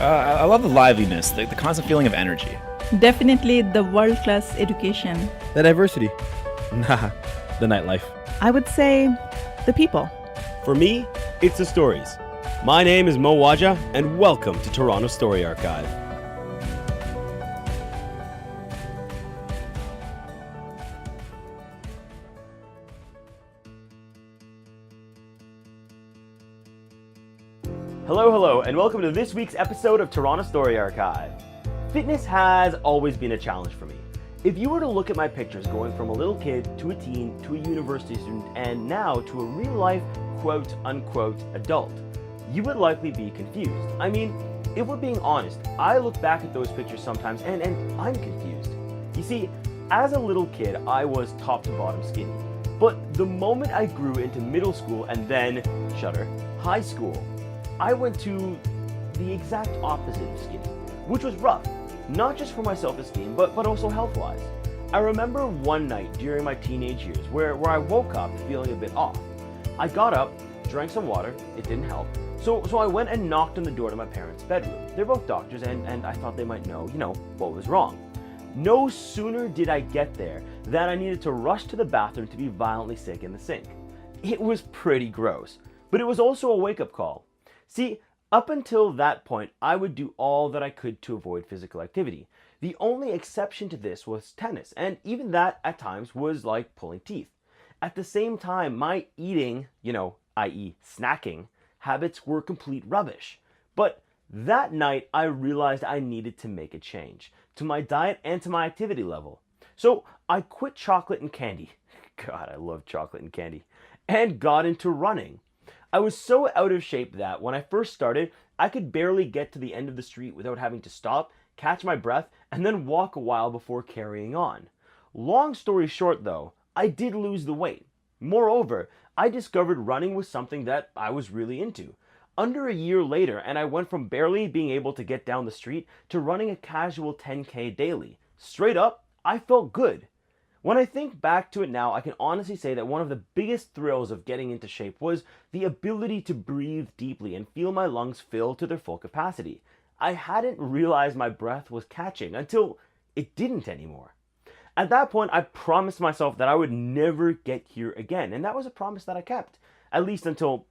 I love the liveliness, the constant feeling of energy. Definitely the world-class education. The diversity. Nah, the nightlife. I would say the people. For me, it's the stories. My name is Waja, and welcome to Toronto Story Archive. Hello, and welcome to this week's episode of Toronto Story Archive. Fitness has always been a challenge for me. If you were to look at my pictures going from a little kid to a teen to a university student and now to a real-life quote-unquote adult, you would likely be confused. I mean, if we're being honest, I look back at those pictures sometimes and I'm confused. You see, as a little kid, I was top to bottom skinny. But the moment I grew into middle school and then, shudder, high school, I went to the exact opposite of skinny, which was rough, not just for my self-esteem, but also health-wise. I remember one night during my teenage years where I woke up feeling a bit off. I got up, drank some water, it didn't help, so I went and knocked on the door to my parents' bedroom. They're both doctors and I thought they might know, what was wrong. No sooner did I get there than I needed to rush to the bathroom to be violently sick in the sink. It was pretty gross, but it was also a wake-up call. See, up until that point, I would do all that I could to avoid physical activity. The only exception to this was tennis, and even that at times was like pulling teeth. At the same time, my eating, i.e. snacking, habits were complete rubbish. But that night, I realized I needed to make a change to my diet and to my activity level. So I quit chocolate and candy. God, I love chocolate and candy. And got into running. I was so out of shape that when I first started, I could barely get to the end of the street without having to stop, catch my breath, and then walk a while before carrying on. Long story short though, I did lose the weight. Moreover, I discovered running was something that I was really into. Under a year later, and I went from barely being able to get down the street to running a casual 10K daily. Straight up, I felt good. When I think back to it now, I can honestly say that one of the biggest thrills of getting into shape was the ability to breathe deeply and feel my lungs fill to their full capacity. I hadn't realized my breath was catching until it didn't anymore. At that point, I promised myself that I would never get here again, and that was a promise that I kept, at least until,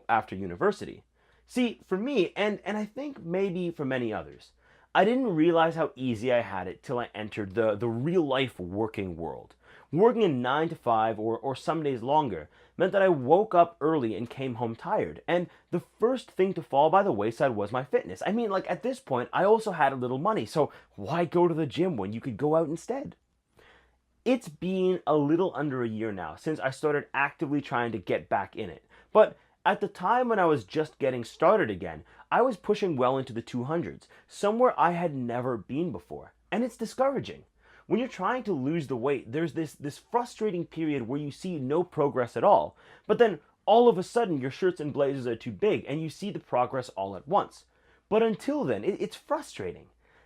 after university. See, for me, and I think maybe for many others, I didn't realize how easy I had it till I entered the real-life working world. Working a 9 to 5 or some days longer meant that I woke up early and came home tired. And the first thing to fall by the wayside was my fitness. I mean, at this point, I also had a little money, so why go to the gym when you could go out instead? It's been a little under a year now since I started actively trying to get back in it. But at the time when I was just getting started again, I was pushing well into the 200s, somewhere I had never been before. And it's discouraging. When you're trying to lose the weight, there's this frustrating period where you see no progress at all. But then all of a sudden your shirts and blazers are too big and you see the progress all at once. But until then, it's frustrating.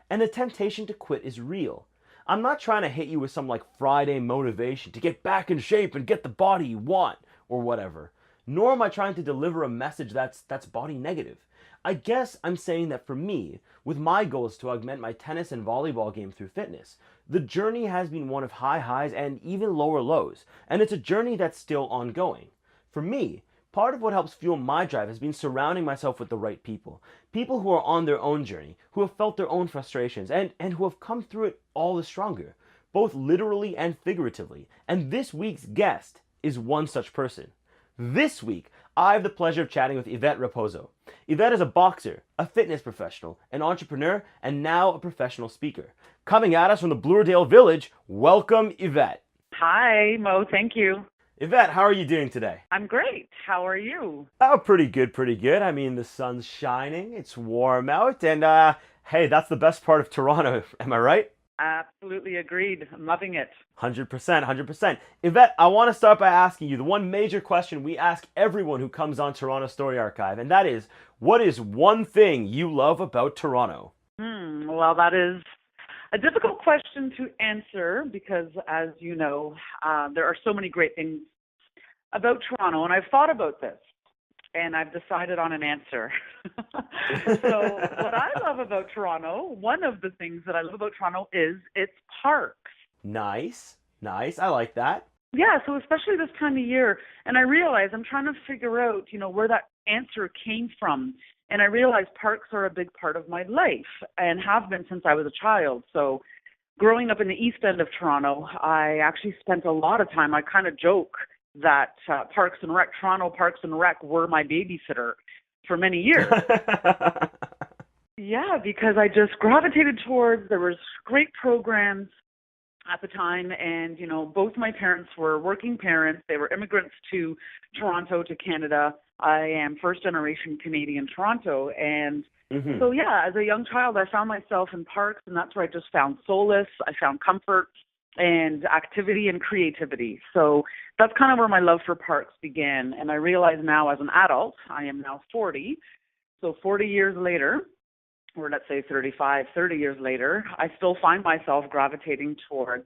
And the temptation to quit is real. I'm not trying to hit you with some Friday motivation to get back in shape and get the body you want or whatever. Nor am I trying to deliver a message that's body negative. I guess I'm saying that for me, with my goals to augment my tennis and volleyball game through fitness, the journey has been one of high highs and even lower lows, and it's a journey that's still ongoing. For me, part of what helps fuel my drive has been surrounding myself with the right people. People who are on their own journey, who have felt their own frustrations, and who have come through it all the stronger, both literally and figuratively. And this week's guest is one such person. This week, I have the pleasure of chatting with Yvette Raposo. Yvette is a boxer, a fitness professional, an entrepreneur, and now a professional speaker. Coming at us from the Bloordale Village, welcome Yvette. Hi, Mo. Thank you. Yvette, how are you doing today? I'm great. How are you? Oh, pretty good. I mean, the sun's shining, it's warm out, and hey, that's the best part of Toronto, am I right? Absolutely agreed. I'm loving it. 100%. Yvette, I want to start by asking you the one major question we ask everyone who comes on Toronto Story Archive, and that is, what is one thing you love about Toronto? Well, that is a difficult question to answer because, as you know, there are so many great things about Toronto, and I've thought about this. and I've decided on an answer. So what I love about Toronto, one of the things that I love about Toronto is its parks. Nice. Nice. I like that. Yeah, so especially this time of year, and I realize I'm trying to figure out, where that answer came from. And I realize parks are a big part of my life and have been since I was a child. So growing up in the East End of Toronto, I actually spent a lot of time. I kind of joke that Toronto Parks and Rec were my babysitter for many years. Yeah, because I just gravitated towards, there was great programs at the time, and both my parents were working parents. They were immigrants to Toronto, to Canada. I am first generation Canadian Toronto, and so yeah, as a young child I found myself in parks, and that's where I just found solace, I found comfort and activity and creativity. So that's kind of where my love for parks began. And I realize now as an adult, I am now 40, so 40 years later, or let's say 30 years later, I still find myself gravitating towards,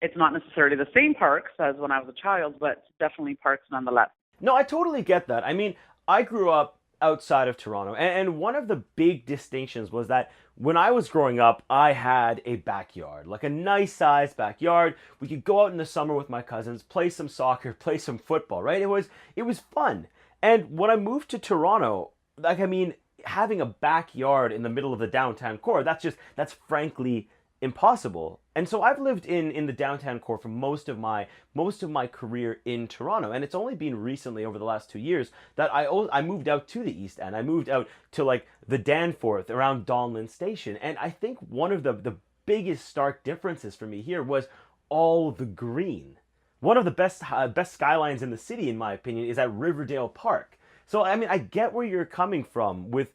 it's not necessarily the same parks as when I was a child, but definitely parks nonetheless. No, I totally get that. I mean, I grew up outside of Toronto, and one of the big distinctions was that when I was growing up, I had a backyard, like a nice sized backyard. We could go out in the summer with my cousins, play some soccer, play some football, right? It was fun. And when I moved to Toronto, having a backyard in the middle of the downtown core, that's frankly impossible. And so I've lived in the downtown core for most of my career in Toronto, and it's only been recently, over the last 2 years, that I moved out to the East End. I moved out to like the Danforth around Donlan Station, and I think one of the biggest stark differences for me here was all the green. One of the best skylines in the city, in my opinion, is at Riverdale Park. So I mean, I get where you're coming from with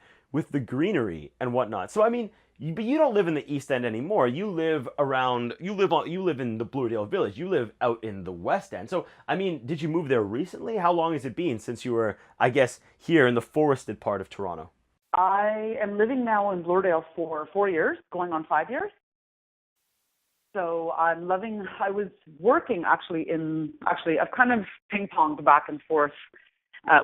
the greenery and whatnot. So I mean, but you don't live in the East End anymore. You live in the Bloordale Village. You live out in the West End. So I mean, did you move there recently? How long has it been since you were, I guess, here in the forested part of Toronto? I am living now in Bloordale for 4 years, going on 5 years. So I'm loving, I was working I've kind of ping-ponged back and forth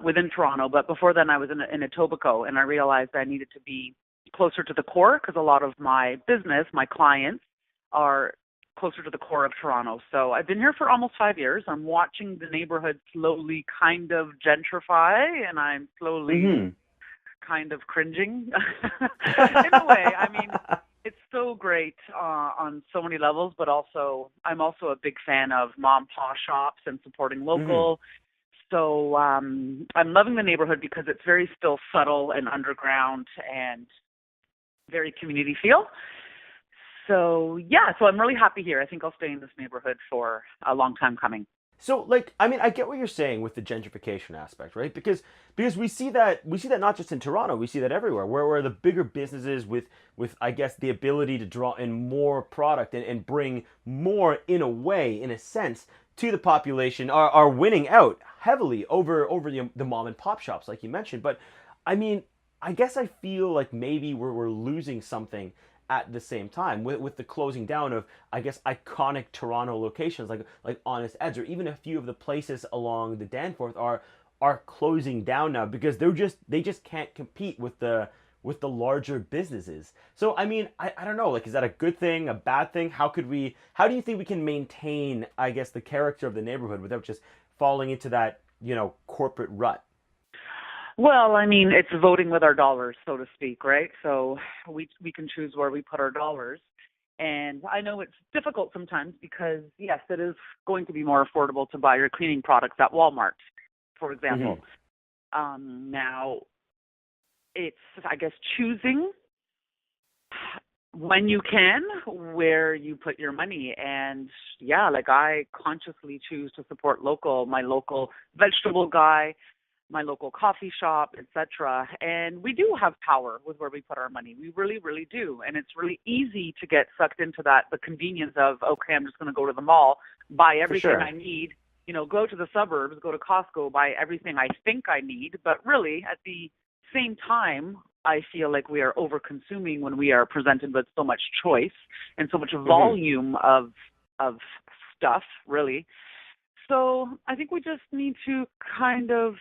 within Toronto, but before then I was in Etobicoke, and I realized I needed to be closer to the core because a lot of my business, my clients, are closer to the core of Toronto. So I've been here for almost 5 years. I'm watching the neighborhood slowly kind of gentrify, and I'm slowly kind of cringing in a way. I mean, it's so great on so many levels, but I'm also a big fan of mom pa shops and supporting local. So I'm loving the neighborhood because it's very still subtle and underground and very community feel. So yeah, so I'm really happy here. I think I'll stay in this neighborhood for a long time coming. So like, I mean, I get what you're saying with the gentrification aspect, right? Because we see that not just in Toronto, we see that everywhere, where the bigger businesses with I guess the ability to draw in more product and bring more, in a sense, to the population are winning out heavily over the mom and pop shops, like you mentioned. But I mean, I guess I feel like maybe we're losing something at the same time with the closing down of, I guess, iconic Toronto locations like Honest Ed's, or even a few of the places along the Danforth are closing down now because they just can't compete with the larger businesses. So I mean, I don't know, like, is that a good thing, a bad thing? How do you think we can maintain, I guess, the character of the neighborhood without just falling into that, corporate rut? Well, I mean, it's voting with our dollars, so to speak, right? So we can choose where we put our dollars. And I know it's difficult sometimes because, yes, it is going to be more affordable to buy your cleaning products at Walmart, for example. Now, it's, I guess, choosing when you can where you put your money. And yeah, like, I consciously choose to support my local vegetable guy, my local coffee shop, etc. And we do have power with where we put our money. We really, really do. And it's really easy to get sucked into the convenience of, okay, I'm just going to go to the mall, buy everything I need, go to the suburbs, go to Costco, buy everything I think I need. But really, at the same time, I feel like we are over-consuming when we are presented with so much choice and so much volume of stuff, really. So I think we just need to kind of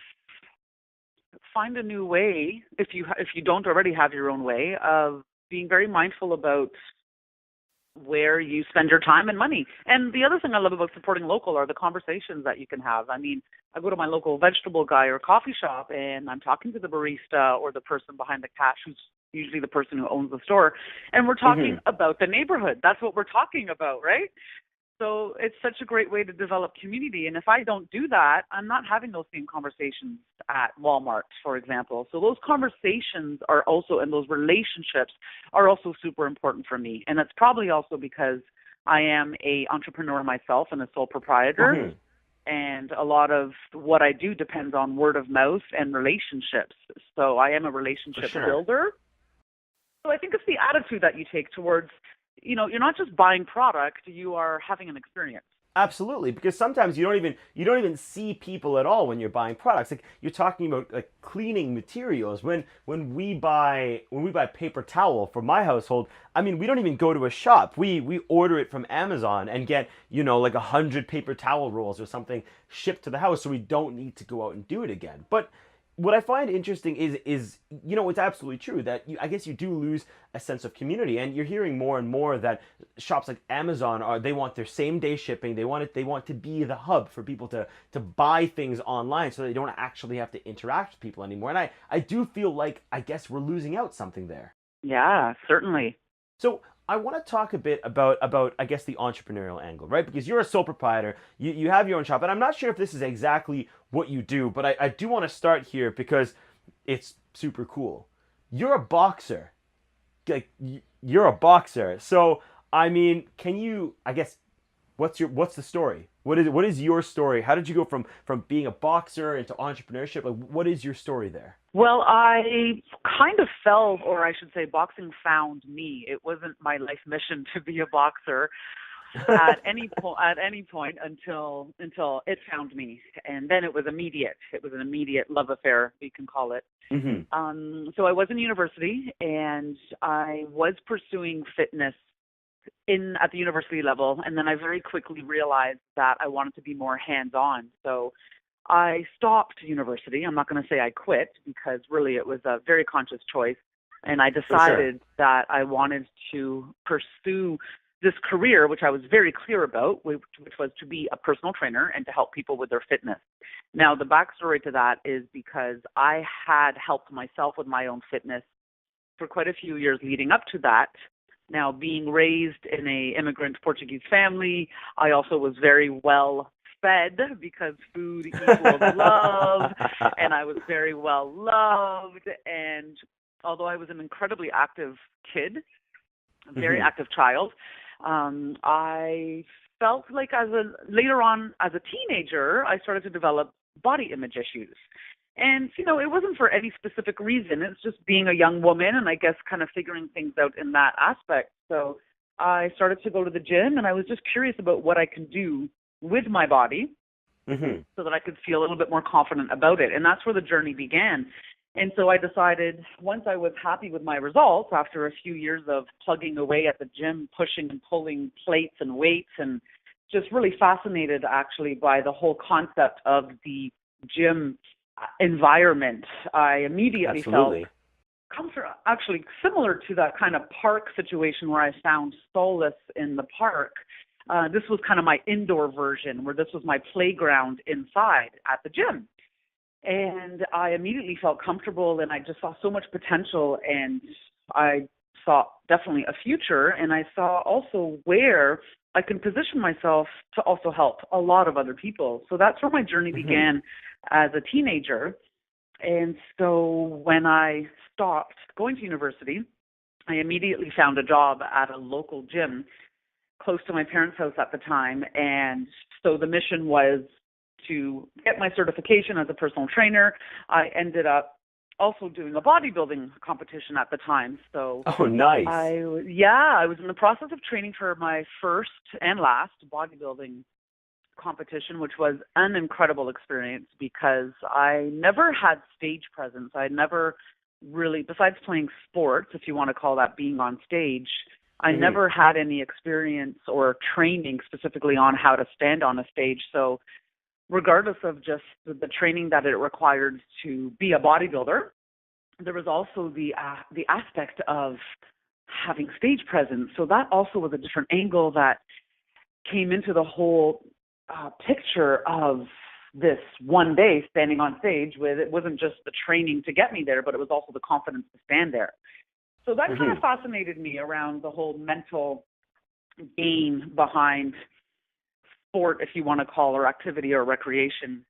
find a new way, if you don't already have your own way, of being very mindful about where you spend your time and money. And the other thing I love about supporting local are the conversations that you can have. I mean, I go to my local vegetable guy or coffee shop, and I'm talking to the barista or the person behind the cash, who's usually the person who owns the store, and we're talking about the neighborhood. That's what we're talking about, right? So it's such a great way to develop community. And if I don't do that, I'm not having those same conversations at Walmart, for example. So those conversations are also, and those relationships are also super important for me. And it's probably also because I am a entrepreneur myself and a sole proprietor. And a lot of what I do depends on word of mouth and relationships. So I am a relationship builder. So I think it's the attitude that you take towards, you're not just buying product, you are having an experience. Absolutely, because sometimes you don't even see people at all when you're buying products. Like you're talking about like cleaning materials. When we buy paper towel for my household, I mean, we don't even go to a shop. We order it from Amazon and get, like 100 paper towel rolls or something shipped to the house, so we don't need to go out and do it again. But what I find interesting is it's absolutely true that I guess you do lose a sense of community, and you're hearing more and more that shops like Amazon they want their same day shipping. They want to be the hub for people to buy things online, so they don't actually have to interact with people anymore. And I do feel like I guess we're losing out something there. Yeah, certainly. So I want to talk a bit about I guess the entrepreneurial angle, right? Because you're a sole proprietor, you have your own shop, and I'm not sure if this is exactly what you do, but I do want to start here because it's super cool. You're a boxer. Like you're a boxer. So I mean, can you, I guess, what's the story? What is your story? How did you go from being a boxer into entrepreneurship? Like, what is your story there? Well, I kind of fell, or I should say boxing found me. It wasn't my life mission to be a boxer at any point until it found me. And then it was immediate. It was an immediate love affair, you can call it. So I was in university, and I was pursuing fitness at the university level, and then I very quickly realized that I wanted to be more hands-on. So I stopped university. I'm not going to say I quit, because really it was a very conscious choice, and I decided that I wanted to pursue this career, which I was very clear about, which was to be a personal trainer and to help people with their fitness. Now, the backstory to that is because I had helped myself with my own fitness for quite a few years leading up to that. Now, being raised in an immigrant Portuguese family, I also was very well fed, because food equals love, and I was very well loved. And although I was an incredibly active kid, a very active child, I felt like later on as a teenager, I started to develop body image issues. And, it wasn't for any specific reason. It's just being a young woman, and I guess kind of figuring things out in that aspect. So I started to go to the gym, and I was just curious about what I could do with my body so that I could feel a little bit more confident about it. And that's where the journey began. And so I decided, once I was happy with my results, after a few years of plugging away at the gym, pushing and pulling plates and weights, and just really fascinated actually by the whole concept of the gym environment, I immediately felt actually similar to that kind of park situation where I found solace in the park. This was kind of my indoor version, where this was my playground inside at the gym. And I immediately felt comfortable, and I just saw so much potential, and I saw definitely a future, and I saw also where I can position myself to also help a lot of other people. So that's where my journey began as a teenager. And so when I stopped going to university, I immediately found a job at a local gym close to my parents' house at the time. And so the mission was to get my certification as a personal trainer. I ended up also doing a bodybuilding competition at the time. So nice. I was in the process of training for my first and last bodybuilding competition, which was an incredible experience, because I never had stage presence. I never really, besides playing sports, if you want to call that being on stage, I never had any experience or training specifically on how to stand on a stage. So regardless of just the training that it required to be a bodybuilder, there was also the aspect of having stage presence. So that also was a different angle that came into the whole picture of this one day standing on stage with, it wasn't just the training to get me there, but it was also the confidence to stand there. So that kind of fascinated me around the whole mental game behind sport, if you want to call, or activity or recreation.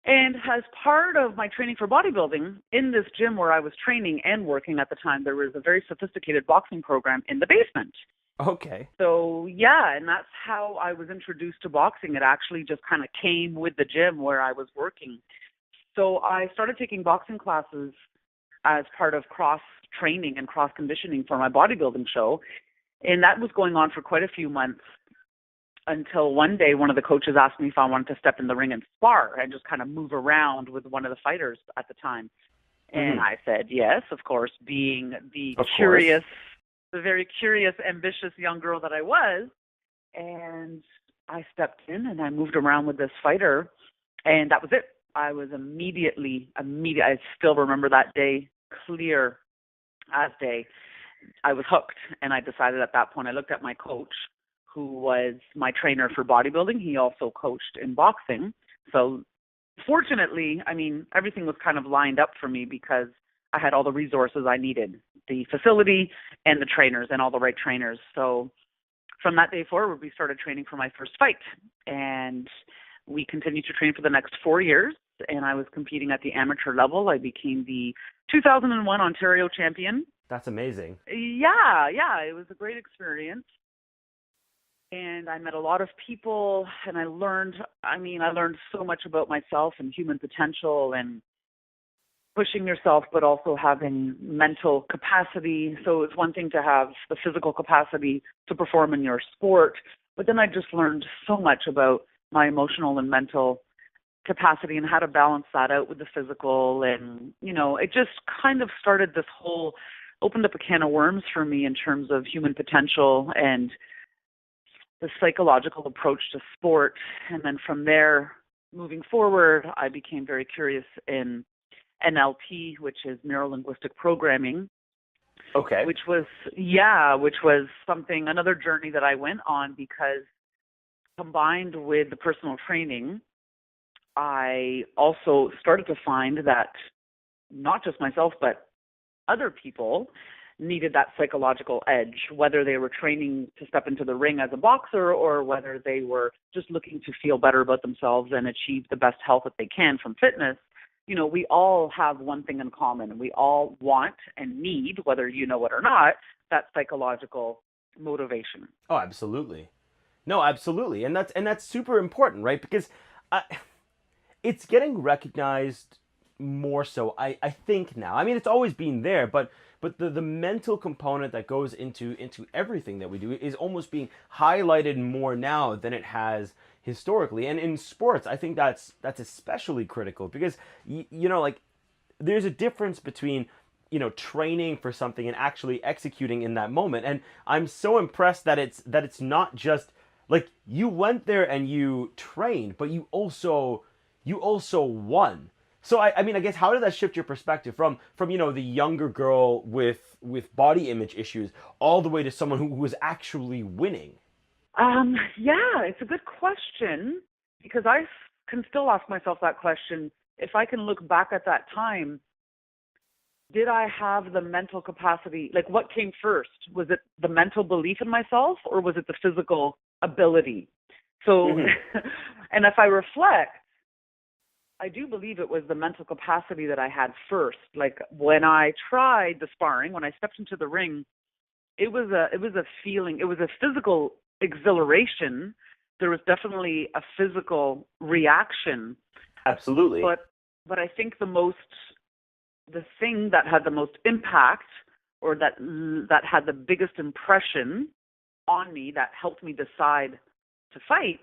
And as part of my training for bodybuilding, in this gym where I was training and working at the time, there was a very sophisticated boxing program in the basement. Okay. So, yeah, and that's how I was introduced to boxing. It actually just kind of came with the gym where I was working. So I started taking boxing classes as part of cross-training and cross-conditioning for my bodybuilding show. And that was going on for quite a few months until one day one of the coaches asked me if I wanted to step in the ring and spar and just kind of move around with one of the fighters at the time. And I said yes, of course, being the very curious, ambitious young girl that I was. And I stepped in and I moved around with this fighter, and that was it. I was immediately, I still remember that day clear as day. I was hooked, and I decided at that point, I looked at my coach, who was my trainer for bodybuilding. He also coached in boxing. So fortunately, I mean, everything was kind of lined up for me because I had all the resources I needed, the facility and the trainers and all the right trainers. So from that day forward, we started training for my first fight, and we continued to train for the next 4 years, and I was competing at the amateur level. I became the 2001 Ontario champion. That's amazing. Yeah, it was a great experience. And I met a lot of people, and I learned so much about myself and human potential and pushing yourself, but also having mental capacity. So it's one thing to have the physical capacity to perform in your sport, but then I just learned so much about my emotional and mental capacity and how to balance that out with the physical. And, you know, it just kind of started this whole, opened up a can of worms for me in terms of human potential and the psychological approach to sport. And then from there, moving forward, I became very curious in NLP, which is neuro-linguistic programming. Okay. Which was something, another journey that I went on, because combined with the personal training, I also started to find that not just myself, but other people needed that psychological edge, whether they were training to step into the ring as a boxer or whether they were just looking to feel better about themselves and achieve the best health that they can from fitness. You know, we all have one thing in common. We all want and need, whether you know it or not, that psychological motivation. Oh, absolutely. No, absolutely. And that's super important, right? Because it's getting recognized more so, I think now. I mean, it's always been there, but the mental component that goes into everything that we do is almost being highlighted more now than it has historically. And in sports, I think that's especially critical, because you know, like, there's a difference between, you know, training for something and actually executing in that moment. And I'm so impressed that it's not just like you went there and you trained, but you also won. So I mean, I guess, how did that shift your perspective from you know, the younger girl with body image issues all the way to someone who was actually winning? Yeah, it's a good question, because I can still ask myself that question. If I can look back at that time, did I have the mental capacity? Like, what came first? Was it the mental belief in myself, or was it the physical ability? So, and if I reflect, I do believe it was the mental capacity that I had first. Like, when I tried the sparring, when I stepped into the ring, it was a feeling, it was a physical exhilaration. There was definitely a physical reaction. Absolutely. But I think the thing that had the most impact, or that had the biggest impression on me, that helped me decide to fight,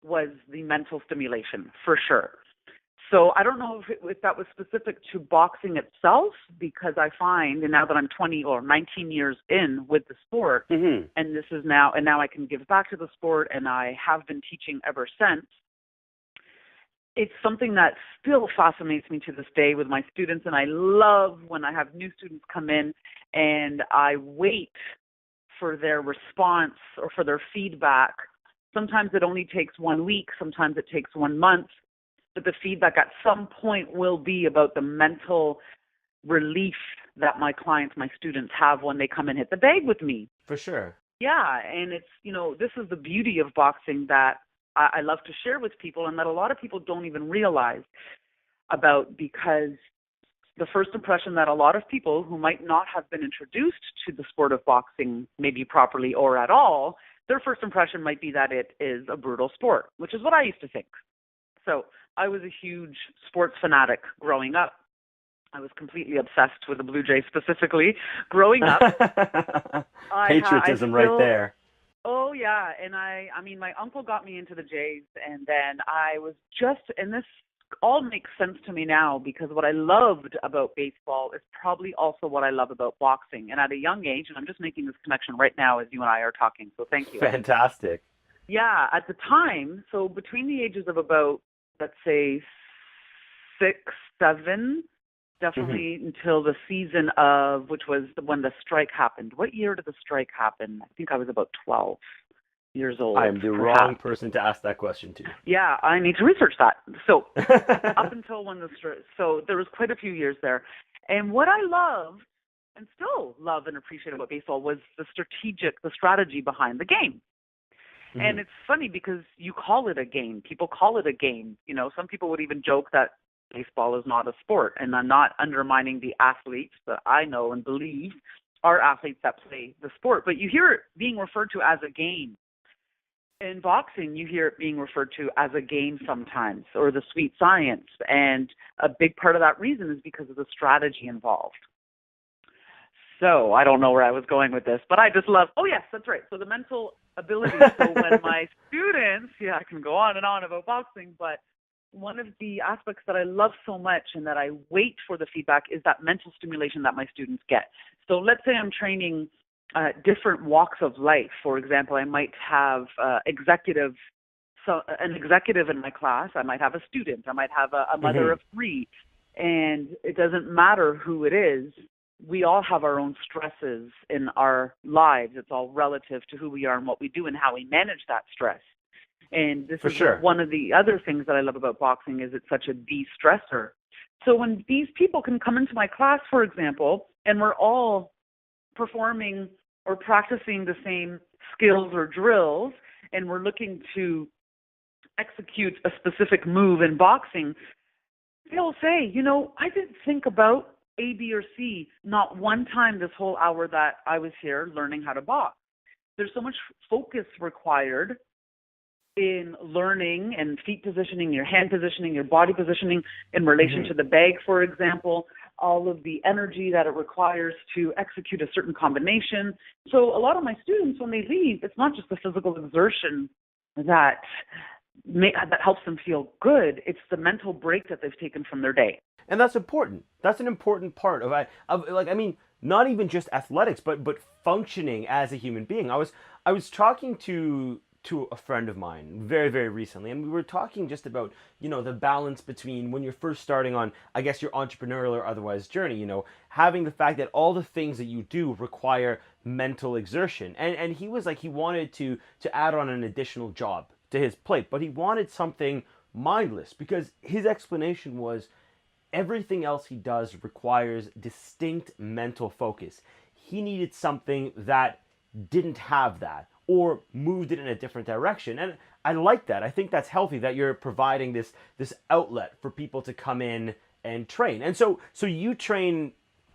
was the mental stimulation, for sure. So I don't know if that was specific to boxing itself, because I find, and now that I'm 20 or 19 years in with the sport, and now I can give back to the sport, and I have been teaching ever since, it's something that still fascinates me to this day with my students, and I love when I have new students come in and I wait for their response or for their feedback. Sometimes it only takes 1 week, sometimes it takes 1 month, but the feedback at some point will be about the mental relief that my clients, my students have when they come and hit the bag with me. For sure. Yeah, and it's, this is the beauty of boxing that I love to share with people, and that a lot of people don't even realize about, because the first impression that a lot of people who might not have been introduced to the sport of boxing maybe properly or at all, their first impression might be that it is a brutal sport, which is what I used to think. So I was a huge sports fanatic growing up. I was completely obsessed with the Blue Jays specifically growing up. Patriotism right there. Oh, yeah. And I mean, my uncle got me into the Jays, and then I was and this all makes sense to me now, because what I loved about baseball is probably also what I love about boxing. And at a young age, and I'm just making this connection right now as you and I are talking, so thank you. Fantastic. Yeah, at the time, so between the ages of about, let's say, 6, 7, definitely until the season of, which was when the strike happened. What year did the strike happen? I think I was about 12 years old. I am the wrong person to ask that question to. Yeah, I need to research that. So up until when so there was quite a few years there. And what I loved and still love and appreciate about baseball was the strategy behind the game. And it's funny because you call it a game. People call it a game. Some people would even joke that baseball is not a sport, and I'm not undermining the athletes that I know and believe are athletes that play the sport, but you hear it being referred to as a game. In boxing, you hear it being referred to as a game sometimes, or the sweet science, and a big part of that reason is because of the strategy involved. So I don't know where I was going with this, but I just love, oh yes, that's right, so the mental ability. So when my students, I can go on and on about boxing, but one of the aspects that I love so much and that I wait for the feedback is that mental stimulation that my students get. So let's say I'm training different walks of life. For example, I might have an executive in my class. I might have a student. I might have a mother of 3. And it doesn't matter who it is. We all have our own stresses in our lives. It's all relative to who we are and what we do and how we manage that stress. And this is one of the other things that I love about boxing is it's such a de-stressor. So when these people can come into my class, for example, and we're all performing or practicing the same skills or drills, and we're looking to execute a specific move in boxing, they'll say, I didn't think about A, B, or C not one time this whole hour that I was here learning how to box. There's so much focus required in learning and feet positioning, your hand positioning, your body positioning in relation to the bag, for example, all of the energy that it requires to execute a certain combination. So a lot of my students, when they leave, it's not just the physical exertion that helps them feel good. It's the mental break that they've taken from their day. And that's important. That's an important part of not even just athletics, but functioning as a human being. I was talking to a friend of mine very, very recently, and we were talking just about, the balance between when you're first starting on, I guess, your entrepreneurial or otherwise journey, having the fact that all the things that you do require mental exertion. And he was like, he wanted to add on an additional job to his plate, but he wanted something mindless, because his explanation was everything else he does requires distinct mental focus. He needed something that didn't have that, or moved it in a different direction. And I like that. I think that's healthy, that you're providing this outlet for people to come in and train. And so you train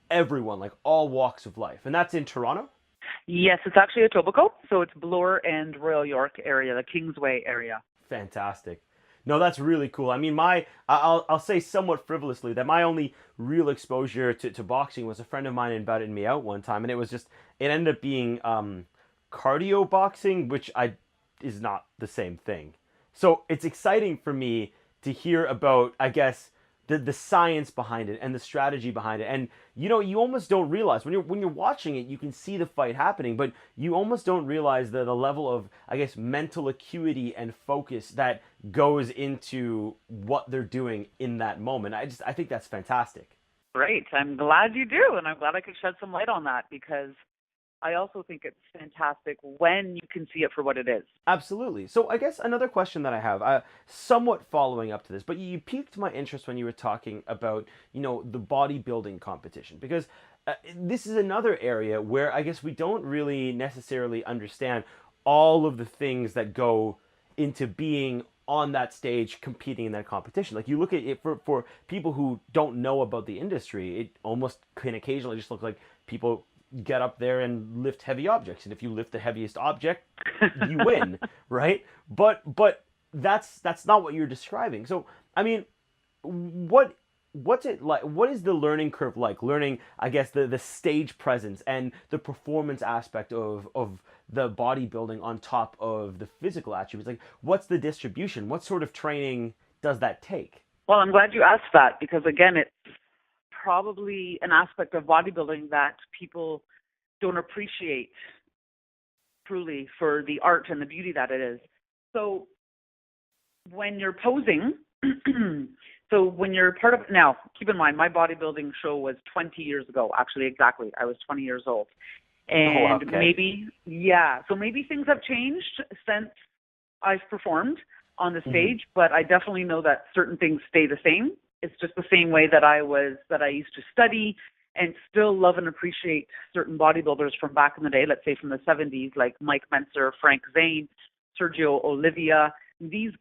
everyone, like all walks of life, and that's in Toronto? Yes, it's actually Etobicoke, so it's Bloor and Royal York area, the Kingsway area. Fantastic. No, that's really cool. I mean, I'll say somewhat frivolously that my only real exposure to boxing was a friend of mine invited me out one time, and it ended up being cardio boxing, which is not the same thing. So it's exciting for me to hear about, I guess, the science behind it and the strategy behind it. And you almost don't realize when you're watching it, you can see the fight happening, but you almost don't realize the level of, I guess, mental acuity and focus that goes into what they're doing in that moment. I think that's fantastic. Great. I'm glad you do, and I'm glad I could shed some light on that, because I also think it's fantastic when you can see it for what it is. Absolutely. So I guess another question that I have, somewhat following up to this, but you piqued my interest when you were talking about, the bodybuilding competition, because this is another area where I guess we don't really necessarily understand all of the things that go into being on that stage competing in that competition. Like, you look at it for people who don't know about the industry, it almost can occasionally just look like people get up there and lift heavy objects, and if you lift the heaviest object, you win, right? But that's not what you're describing. So I mean, what's it like? What is the learning curve like? Learning, I guess, the stage presence and the performance aspect of the bodybuilding on top of the physical attributes. Like, what's the distribution? What sort of training does that take? Well, I'm glad you asked that, because again, it's probably an aspect of bodybuilding that people don't appreciate truly for the art and the beauty that it is. So when you're posing, so when you're part of, now keep in mind, my bodybuilding show was 20 years ago, actually, exactly. I was 20 years old. And maybe things have changed since I've performed on the stage, but I definitely know that certain things stay the same. It's just the same way that I used to study and still love and appreciate certain bodybuilders from back in the day, let's say from the 70s, like Mike Mentzer, Frank Zane, Sergio Olivia, these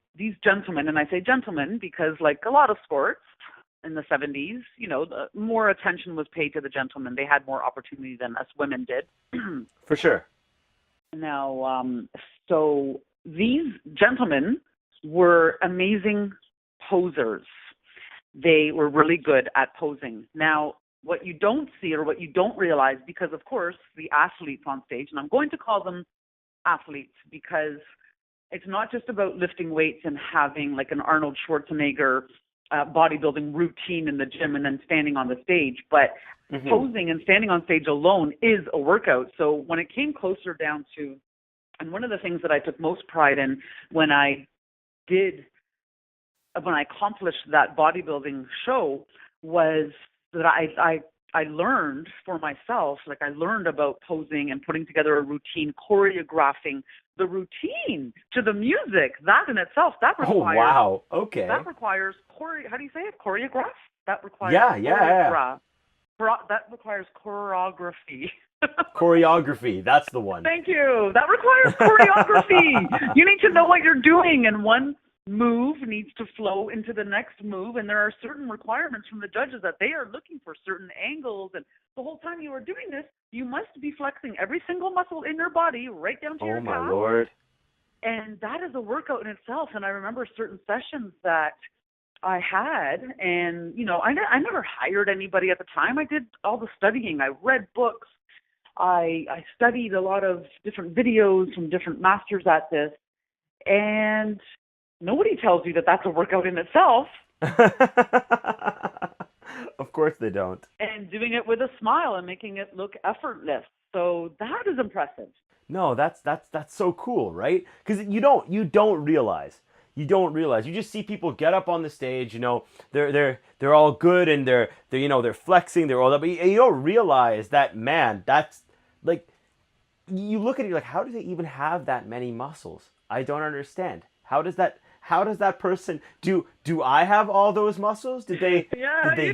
gentlemen. And I say gentlemen because, like a lot of sports in the 70s, more attention was paid to the gentlemen. They had more opportunity than us women did. For sure. Now, so these gentlemen were amazing posers. They were really good at posing. Now, what you don't see or what you don't realize, because of course the athletes on stage, and I'm going to call them athletes because it's not just about lifting weights and having like an Arnold Schwarzenegger bodybuilding routine in the gym and then standing on the stage, but posing and standing on stage alone is a workout. So when it came closer down to, and one of the things that I took most pride in when I accomplished that bodybuilding show was that I learned for myself, like I learned about posing and putting together a routine, choreographing the routine to the music. That in itself, that requires... Oh, wow. Okay. That requires, how do you say it? Choreograph? That requires... Yeah. That requires choreography. Choreography, that's the one. Thank you. That requires choreography. You need to know what you're doing, and one move needs to flow into the next move, and there are certain requirements from the judges that they are looking for certain angles, and the whole time you are doing this, you must be flexing every single muscle in your body right down to your calf. Oh my Lord. And that is a workout in itself. And I remember certain sessions that I had, and I never hired anybody at the time. I did all the studying. I read books. I studied a lot of different videos from different masters at this, and nobody tells you that that's a workout in itself. Of course they don't. And doing it with a smile and making it look effortless. So that is impressive. No, that's so cool, right? Because you don't realize. You don't realize. You just see people get up on the stage, they're all good and they're flexing, they're all that, but you don't realize that, man, that's like, you look at it, you're like, how do they even have that many muscles? I don't understand. How does that person do I have all those muscles? Did they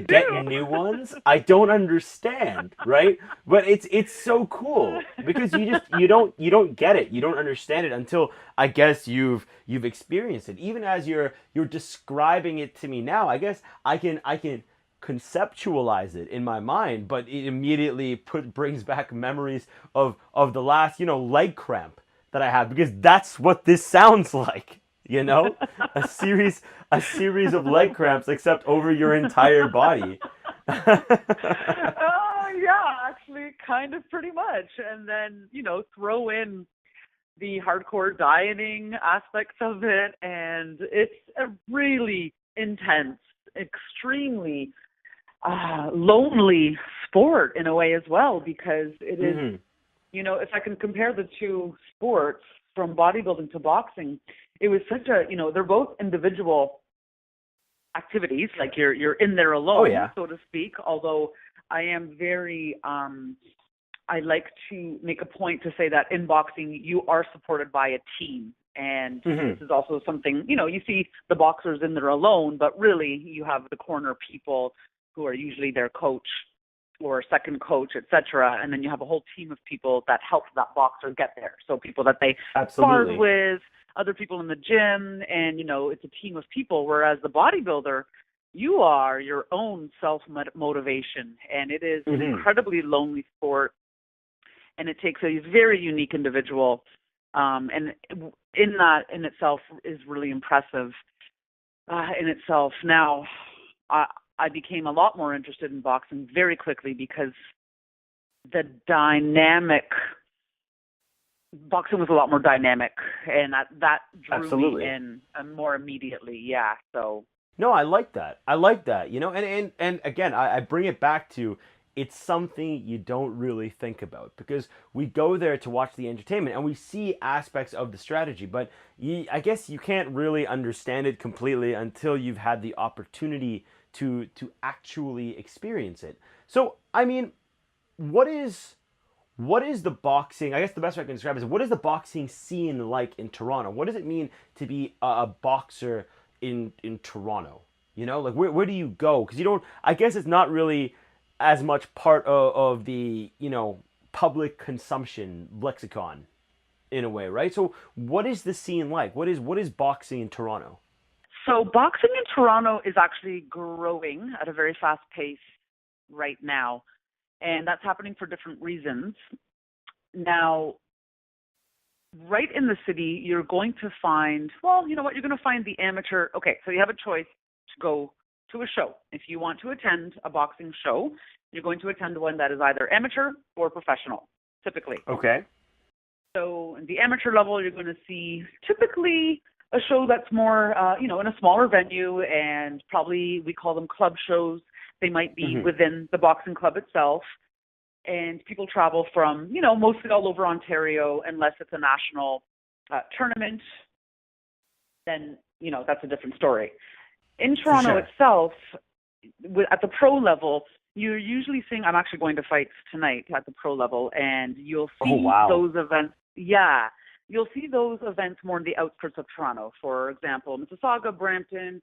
get new ones? I don't understand, right? But it's so cool because you don't get it. You don't understand it until I guess you've experienced it. Even as you're describing it to me now, I guess I can conceptualize it in my mind, but it immediately brings back memories of the last, leg cramp that I had, because that's what this sounds like. A series of leg cramps, except over your entire body. Yeah, actually, kind of, pretty much. And then, throw in the hardcore dieting aspects of it, and it's a really intense extremely lonely sport in a way as well, because it is, you know, if I can compare the two sports from bodybuilding to boxing, it was such a, you know, they're both individual activities, like you're in there alone, so to speak, although I am very, I like to make a point to say that in boxing, you are supported by a team. And this is also something, you know, you see the boxers in there alone, but really you have the corner people who are usually their coach or second coach, etc. And then you have a whole team of people that help that boxer get there. So people that they spar with, other people in the gym, and, you know, it's a team of people. Whereas the bodybuilder, you are your own self-motivation, and it is an incredibly lonely sport, and it takes a very unique individual. And in that in itself is really impressive in itself. Now, I became a lot more interested in boxing very quickly because boxing was a lot more dynamic, and that drew me in more immediately. Yeah, so. No, I like that. You know, and again, I bring it back to, it's something you don't really think about, because we go there to watch the entertainment and we see aspects of the strategy, but I guess you can't really understand it completely until you've had the opportunity to actually experience it. So, I mean, what is the boxing, I guess the best way I can describe it is, what is the boxing scene like in Toronto? What does it mean to be a boxer in Toronto? You know, like where do you go? Because you don't, I guess it's not really as much part of the, you know, public consumption lexicon in a way, right? So what is the scene like? What is boxing in Toronto? So boxing in Toronto is actually growing at a very fast pace right now, and that's happening for different reasons. Now, right in the city, you're going to find, well, you know what, you're going to find the amateur. Okay, so you have a choice to go to a show. If you want to attend a boxing show, you're going to attend one that is either amateur or professional, typically. Okay. So in the amateur level, you're going to see typically a show that's more, you know, in a smaller venue, and probably we call them club shows. They might be within the boxing club itself, and people travel from, you know, mostly all over Ontario, unless it's a national tournament. Then, you know, that's a different story. In Toronto itself, at the pro level, you're usually seeing, I'm actually going to fight tonight at the pro level, and you'll see those events. Yeah, you'll see those events more in the outskirts of Toronto. For example, Mississauga, Brampton,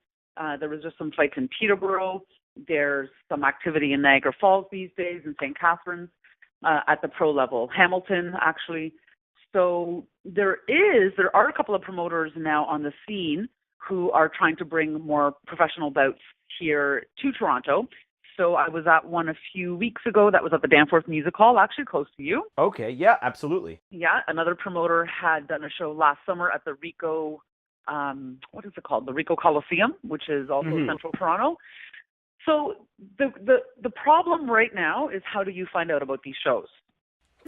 there was just some fights in Peterborough. There's some activity in Niagara Falls these days, in St. Catharines, at the pro level. Hamilton, actually. So there are a couple of promoters now on the scene who are trying to bring more professional bouts here to Toronto. So I was at one a few weeks ago. That was at the Danforth Music Hall, actually close to you. Okay, yeah, absolutely. Yeah, another promoter had done a show last summer at the Rico, what is it called? The Rico Coliseum, which is also central Toronto. So the problem right now is, how do you find out about these shows?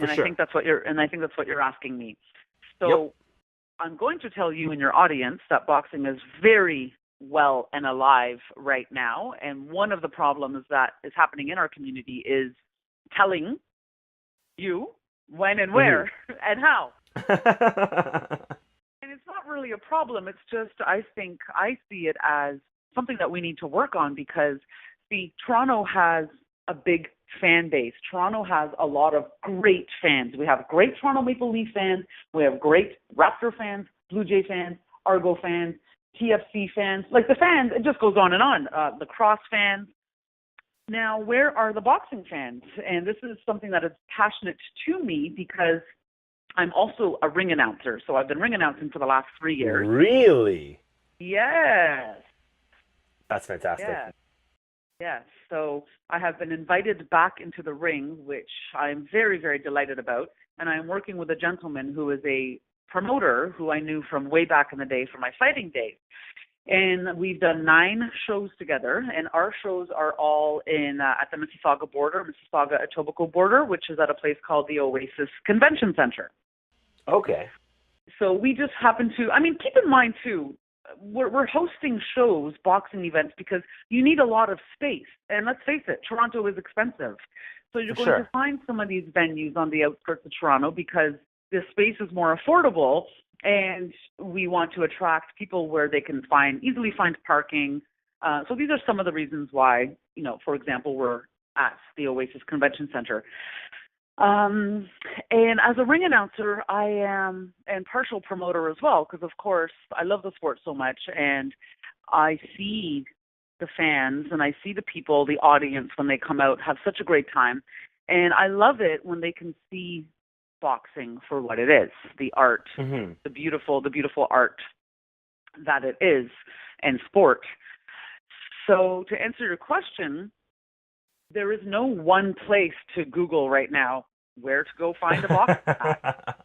I think that's what you're asking me. So I'm going to tell you and your audience that boxing is very well and alive right now. And one of the problems that is happening in our community is telling you when and where and how. And it's not really a problem. It's just, I think I see it as something that we need to work on, because, see, Toronto has a big fan base. Toronto has a lot of great fans. We have great Toronto Maple Leaf fans. We have great Raptor fans, Blue Jay fans, Argo fans, TFC fans. Like the fans, it just goes on and on. The Cross fans. Now, where are the boxing fans? And this is something that is passionate to me, because I'm also a ring announcer. So I've been ring announcing for the last 3 years. Really? Yes. That's fantastic. Yes. So I have been invited back into the ring, which I'm very, very delighted about. And I'm working with a gentleman who is a promoter who I knew from way back in the day from my fighting days. And we've done 9 shows together, and our shows are all in at the Mississauga border, Mississauga-Etobicoke border, which is at a place called the Oasis Convention Center. Okay. So we just happen to, I mean, keep in mind too, we're hosting shows, boxing events, because you need a lot of space. And let's face it, Toronto is expensive. So you're For going sure. to find some of these venues on the outskirts of Toronto because the space is more affordable, and we want to attract people where they can easily find parking. So these are some of the reasons why, for example, we're at the Oasis Convention Center. And as a ring announcer, I am and partial promoter as well, because of course I love the sport so much, and I see the fans and I see the people, the audience, when they come out, have such a great time. And I love it when they can see boxing for what it is, the art, the beautiful art that it is, and sport. So to answer your question, there is no one place to Google right now where to go find a boxing mat.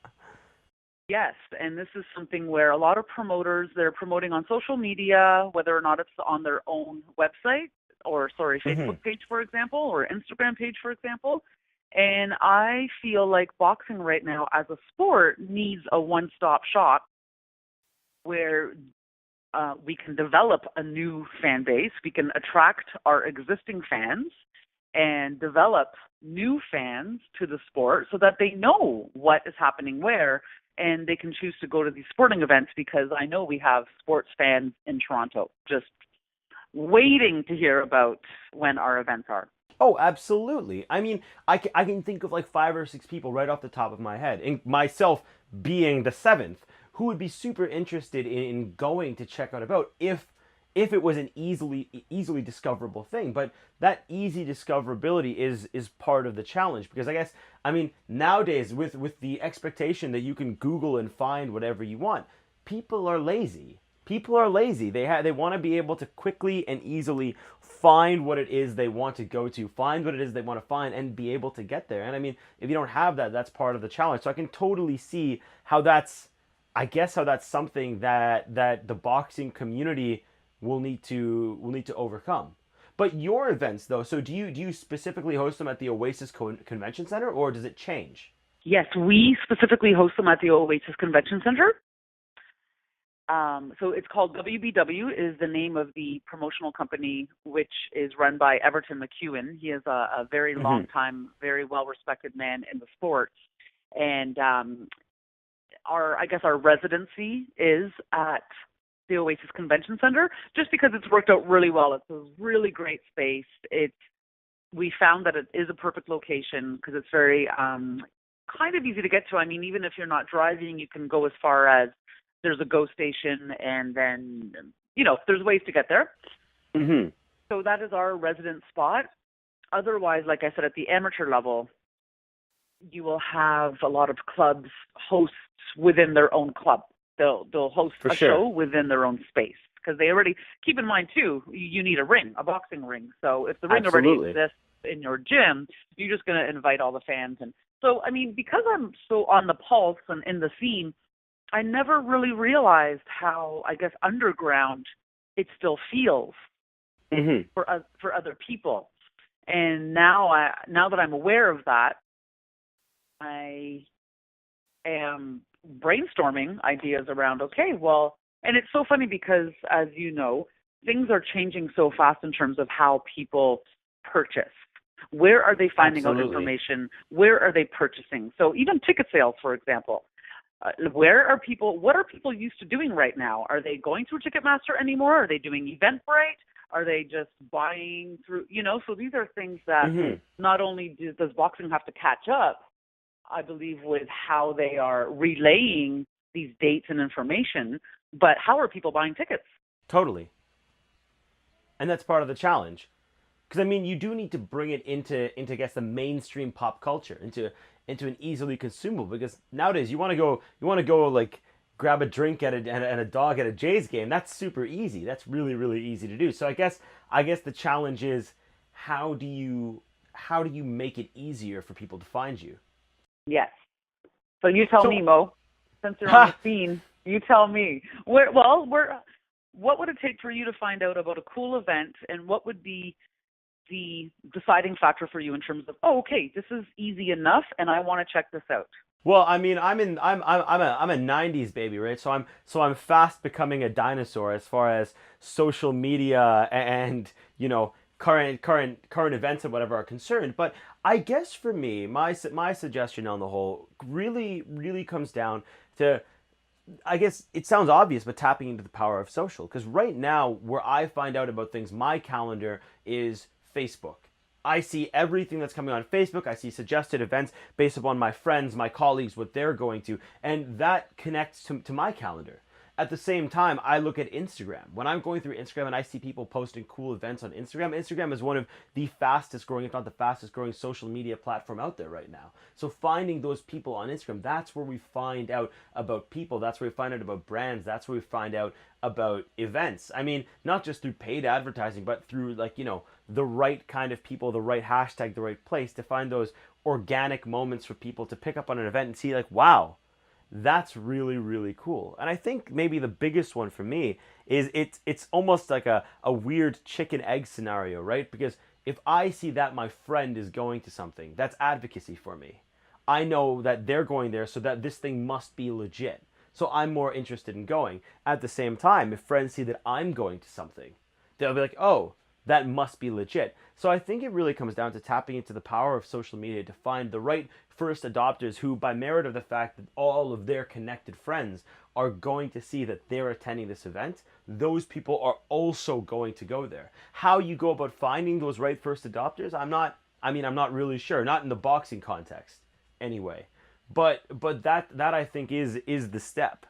Yes, and this is something where a lot of promoters, they're promoting on social media, whether or not it's on their own website or, Facebook page, for example, or Instagram page, for example. And I feel like boxing right now as a sport needs a one-stop shop where we can develop a new fan base, we can attract our existing fans, and develop new fans to the sport so that they know what is happening where, and they can choose to go to these sporting events, because I know we have sports fans in Toronto just waiting to hear about when our events are. Oh, absolutely. I mean, I can think of like 5 or 6 people right off the top of my head, and myself being the 7th, who would be super interested in going to check out about if it was an easily discoverable thing. But that easy discoverability is part of the challenge, because I mean nowadays with the expectation that you can Google and find whatever you want, people are lazy. They want to be able to quickly and easily find what it is they want to go to, find what it is they want to find, and be able to get there. And I mean, if you don't have that, that's part of the challenge. So I can totally see how that's something that the boxing community will need to overcome. But your events, though, so do you specifically host them at the Oasis Convention Center, or does it change? Yes, we specifically host them at the Oasis Convention Center. So it's called WBW, is the name of the promotional company, which is run by Everton McEwen. He is a very long time, very well-respected man in the sport. And our residency is at the Oasis Convention Center, just because it's worked out really well. It's a really great space. We found that it is a perfect location because it's very kind of easy to get to. I mean, even if you're not driving, you can go as far as there's a GO station, and then, there's ways to get there. So that is our resident spot. Otherwise, like I said, at the amateur level, you will have a lot of clubs hosts within their own club. They'll host a show within their own space, because they already, keep in mind too, you need a boxing ring. So if the ring already exists in your gym, you're just going to invite all the fans. And so, I mean, because I'm so on the pulse and in the scene, I never really realized how, underground it still feels for other people. And now that I'm aware of that, I am brainstorming ideas around, and it's so funny because, as you know, things are changing so fast in terms of how people purchase. Where are they finding out information? Where are they purchasing? So even ticket sales, for example, what are people used to doing right now? Are they going through Ticketmaster anymore? Are they doing Eventbrite? Are they just buying through, so these are things that not only does boxing have to catch up, I believe, with how they are relaying these dates and information, but how are people buying tickets? Totally. And that's part of the challenge. Because, I mean, you do need to bring it into I guess, the mainstream pop culture, into an easily consumable, because nowadays you want to go like grab a drink and a dog at a Jays game. That's super easy. That's really, really easy to do. So I guess the challenge is, how do you make it easier for people to find you? Yes. So you tell me, Mo, since you're on the scene, you tell me. What would it take for you to find out about a cool event, and what would be the deciding factor for you in terms of, this is easy enough and I want to check this out? Well, I mean, I'm a '90s baby, right? So I'm fast becoming a dinosaur as far as social media and current events and whatever are concerned. But I guess for me, my suggestion on the whole really comes down to, I guess it sounds obvious, but tapping into the power of social. Because right now, where I find out about things, my calendar is Facebook. I see everything that's coming on Facebook. I see suggested events based upon my friends, my colleagues, what they're going to, and that connects to my calendar. At the same time, I look at Instagram. When I'm going through Instagram and I see people posting cool events on Instagram, Instagram is one of the fastest growing, if not the fastest growing social media platform out there right now. So finding those people on Instagram, that's where we find out about people. That's where we find out about brands. That's where we find out about events. I mean, not just through paid advertising, but through the right kind of people, the right hashtag, the right place to find those organic moments for people to pick up on an event and see like, wow, that's really cool. And I think maybe the biggest one for me is it's almost like a weird chicken egg scenario, right? Because if I see that my friend is going to something, that's advocacy for me. I know that they're going there, so that this thing must be legit. So I'm more interested in going. At the same time, if friends see that I'm going to something, they'll be like, oh, that must be legit. So I think it really comes down to tapping into the power of social media to find the right first adopters who, by merit of the fact that all of their connected friends are going to see that they're attending this event, those people are also going to go there. How you go about finding those right first adopters, I'm not really sure. Not in the boxing context, anyway. But that I think is the step,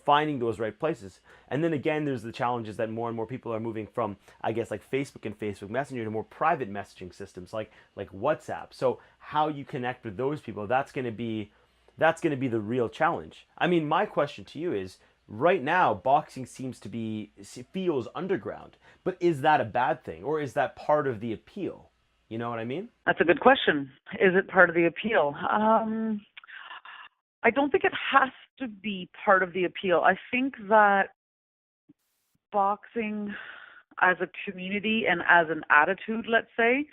finding those right places. And then again, there's the challenges that more and more people are moving from, I guess, like Facebook and Facebook Messenger to more private messaging systems like WhatsApp. So how you connect with those people, that's going to be the real challenge. I mean, my question to you is, right now boxing feels underground, but is that a bad thing, or is that part of the appeal? You know what I mean? That's a good question. Is it part of the appeal? I don't think it has to be part of the appeal. I think that boxing as a community and as an attitude, let's say,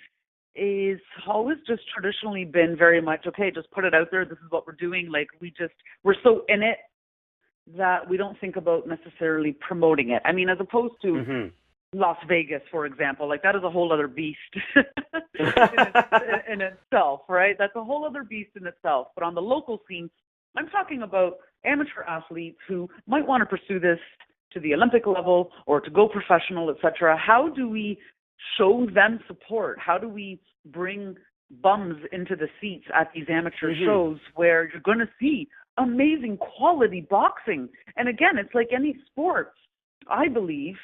is always just traditionally been very much, okay, just put it out there. This is what we're doing. Like we're so in it that we don't think about necessarily promoting it. I mean, as opposed to Las Vegas, for example, like that is a whole other beast in itself, right? That's a whole other beast in itself. But on the local scene, I'm talking about amateur athletes who might want to pursue this to the Olympic level or to go professional, etc. How do we show them support? How do we bring bums into the seats at these amateur shows where you're going to see amazing quality boxing? And again, it's like any sport. I believe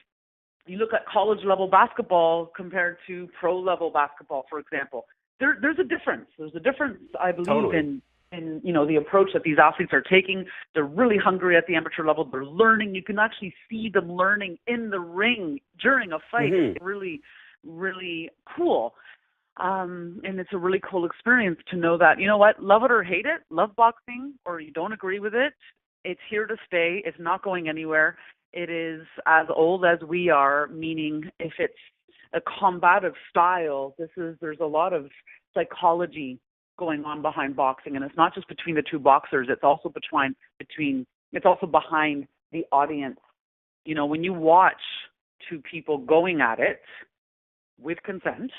you look at college level basketball compared to pro level basketball, for example. There's a difference. There's a difference, I believe, Totally. in the approach that these athletes are taking. They're really hungry at the amateur level. They're learning. You can actually see them learning in the ring during a fight. It's really, really cool. And it's a really cool experience to know that, you know what, love it or hate it, love boxing or you don't agree with it, it's here to stay. It's not going anywhere. It is as old as we are, meaning if it's a combative style, there's a lot of psychology going on behind boxing, and it's not just between the two boxers, it's also it's also behind the audience. When you watch two people going at it with consent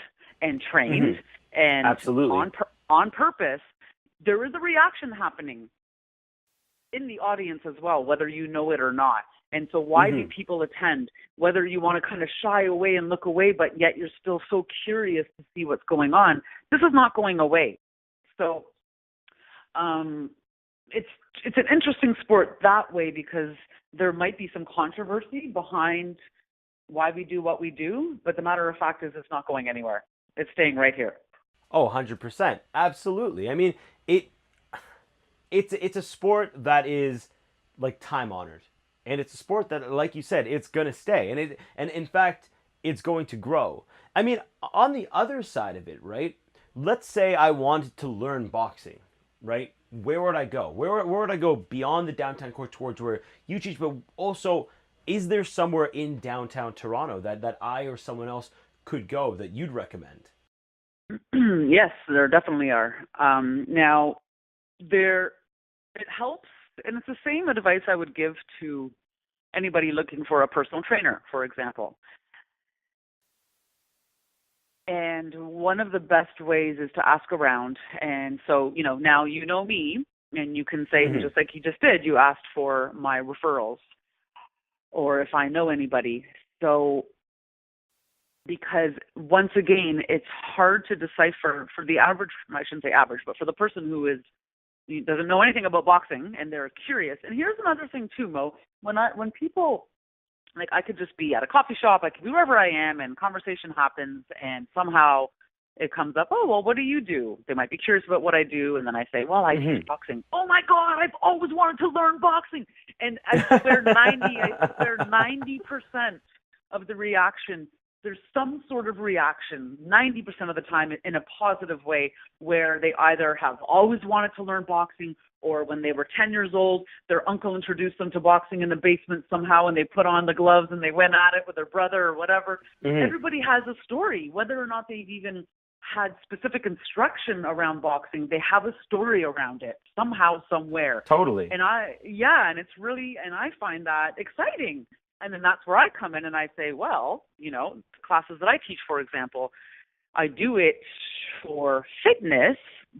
and trained and Absolutely. on purpose, there is a reaction happening in the audience as well, whether you know it or not. And so why do people attend? Whether you want to kind of shy away and look away, but yet you're still so curious to see what's going on. This is not going away. So it's an interesting sport that way, because there might be some controversy behind why we do what we do, but the matter of fact is it's not going anywhere. It's staying right here. Oh, 100%. Absolutely. I mean, it's a sport that is like time honored. And it's a sport that, like you said, it's going to stay. And in fact, it's going to grow. I mean, on the other side of it, right? Let's say I wanted to learn boxing, right? Where would I go? Where would I go beyond the downtown core towards where you teach? But also, is there somewhere in downtown Toronto that I or someone else could go that you'd recommend? Yes, there definitely are. Now, it helps, and it's the same advice I would give to anybody looking for a personal trainer, for example. And one of the best ways is to ask around. And so, now you know me, and you can say, just like you just did, you asked for my referrals or if I know anybody. So, because once again, it's hard to decipher for the average, I shouldn't say average, but for the person who doesn't know anything about boxing and they're curious. And here's another thing too, Mo, when people, like, I could just be at a coffee shop, I could be wherever I am, and conversation happens, and somehow it comes up, oh, well, what do you do? They might be curious about what I do, and then I say, well, I teach boxing. Oh, my God, I've always wanted to learn boxing. And I swear 90% of the reaction, there's some sort of reaction, 90% of the time in a positive way, where they either have always wanted to learn boxing, or when they were 10 years old, their uncle introduced them to boxing in the basement somehow, and they put on the gloves and they went at it with their brother or whatever. Everybody has a story, whether or not they've even had specific instruction around boxing. They have a story around it somehow, somewhere. Totally. And and it's really, and I find that exciting. And then that's where I come in and I say, well, classes that I teach, for example, I do it for fitness,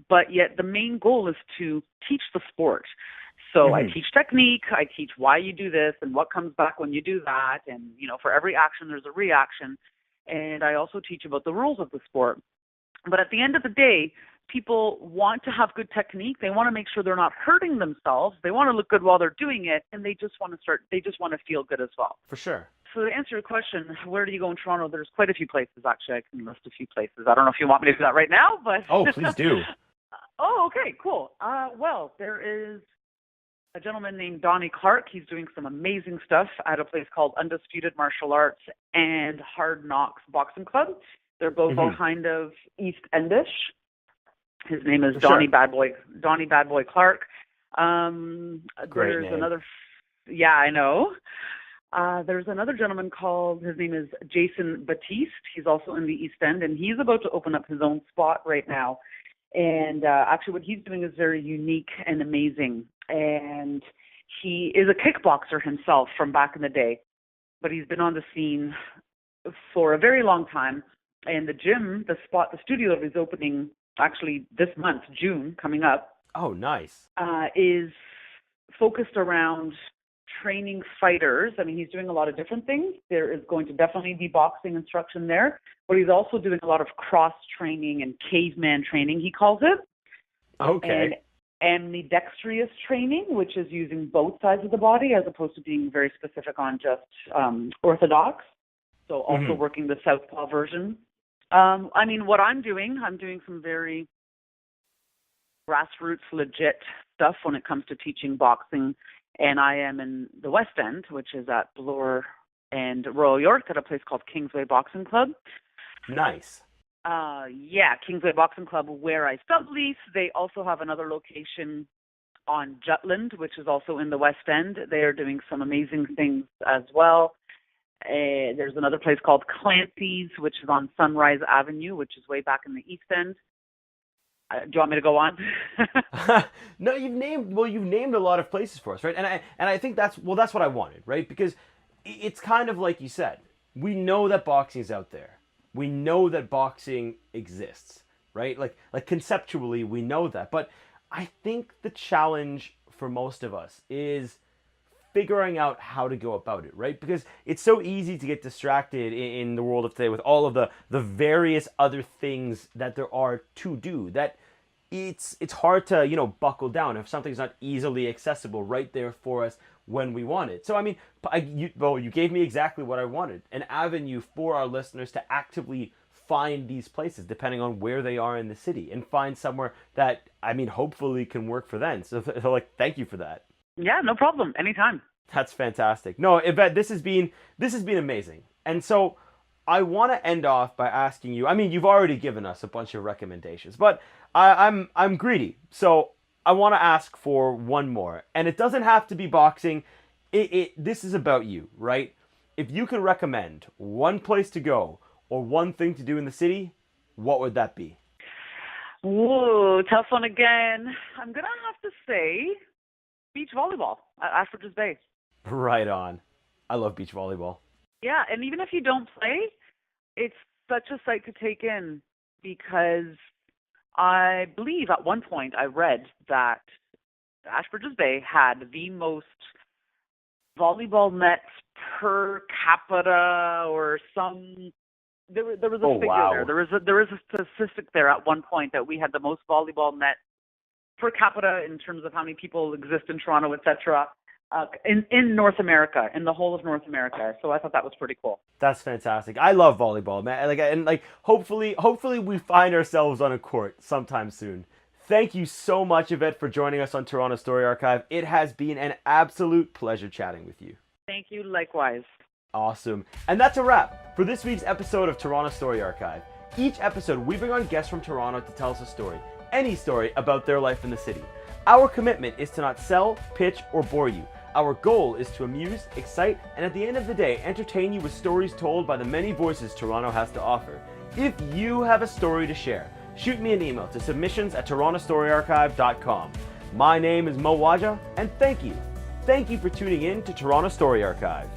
but yet the main goal is to teach the sport. So I teach technique, I teach why you do this and what comes back when you do that. And, for every action, there's a reaction. And I also teach about the rules of the sport. But at the end of the day, people want to have good technique. They want to make sure they're not hurting themselves. They want to look good while they're doing it. And they just want to feel good as well. For sure. So to answer your question, where do you go in Toronto? There's quite a few places, actually. I can list a few places. I don't know if you want me to do that right now, but... Oh, please do. Oh, okay, cool. Well, there is a gentleman named Donnie Clark. He's doing some amazing stuff at a place called Undisputed Martial Arts and Hard Knocks Boxing Club. They're both all kind of East Endish. His name is Donnie Bad Boy Clark. Great name. Yeah, I know. There's another gentleman his name is Jason Batiste. He's also in the East End, and he's about to open up his own spot right now. And actually what he's doing is very unique and amazing. And he is a kickboxer himself from back in the day, but he's been on the scene for a very long time. And the gym, the studio that he's opening actually this month, June, coming up. Oh, nice. Is focused around training fighters. I mean, he's doing a lot of different things. There is going to definitely be boxing instruction there, but he's also doing a lot of cross training and caveman training, he calls it. Okay. And ambidextrous training, which is using both sides of the body as opposed to being very specific on just orthodox. So also working the southpaw version. I mean, what I'm doing some very grassroots, legit stuff when it comes to teaching boxing. And I am in the West End, which is at Bloor and Royal York at a place called Kingsway Boxing Club. Nice. Kingsway Boxing Club, where I sublease. They also have another location on Jutland, which is also in the West End. They are doing some amazing things as well. There's another place called Clancy's, which is on Sunrise Avenue, which is way back in the East End. Do you want me to go on? No, you've named a lot of places for us, right? And I think that's what I wanted, right? Because it's kind of like you said. We know that boxing is out there. We know that boxing exists, right? Like conceptually, we know that. But I think the challenge for most of us is figuring out how to go about it, right? Because it's so easy to get distracted in the world of today with all of the various other things that there are to do, that it's hard to, buckle down if something's not easily accessible right there for us when we want it. So, I mean, you gave me exactly what I wanted, an avenue for our listeners to actively find these places depending on where they are in the city and find somewhere that, hopefully can work for them. So thank you for that. Yeah, no problem. Anytime. That's fantastic. No, Yvette, this has been amazing. And so I want to end off by asking you, you've already given us a bunch of recommendations, but I'm greedy. So I want to ask for one more. And it doesn't have to be boxing. This is about you, right? If you could recommend one place to go or one thing to do in the city, what would that be? Whoa, tough one again. I'm going to have to say beach volleyball at Ashford's Bay. Right on. I love beach volleyball. Yeah, and even if you don't play, it's such a sight to take in because I believe at one point I read that Ashford's Bay had the most volleyball nets per capita or some. There was a figure wow. there. There was a statistic there at one point that we had the most volleyball net per capita in terms of how many people exist in Toronto, etc. In North America, in the whole of North America. So I thought that was pretty cool. That's fantastic. I love volleyball, man. Hopefully we find ourselves on a court sometime soon. Thank you so much, Yvette, for joining us on Toronto Story Archive. It has been an absolute pleasure chatting with you. Thank you, likewise. Awesome. And that's a wrap for this week's episode of Toronto Story Archive. Each episode, we bring on guests from Toronto to tell us a story, any story about their life in the city. Our commitment is to not sell, pitch, or bore you. Our goal is to amuse, excite, and at the end of the day, entertain you with stories told by the many voices Toronto has to offer. If you have a story to share, shoot me an email to submissions@torontostoryarchive.com. My name is Waja, and thank you. Thank you for tuning in to Toronto Story Archive.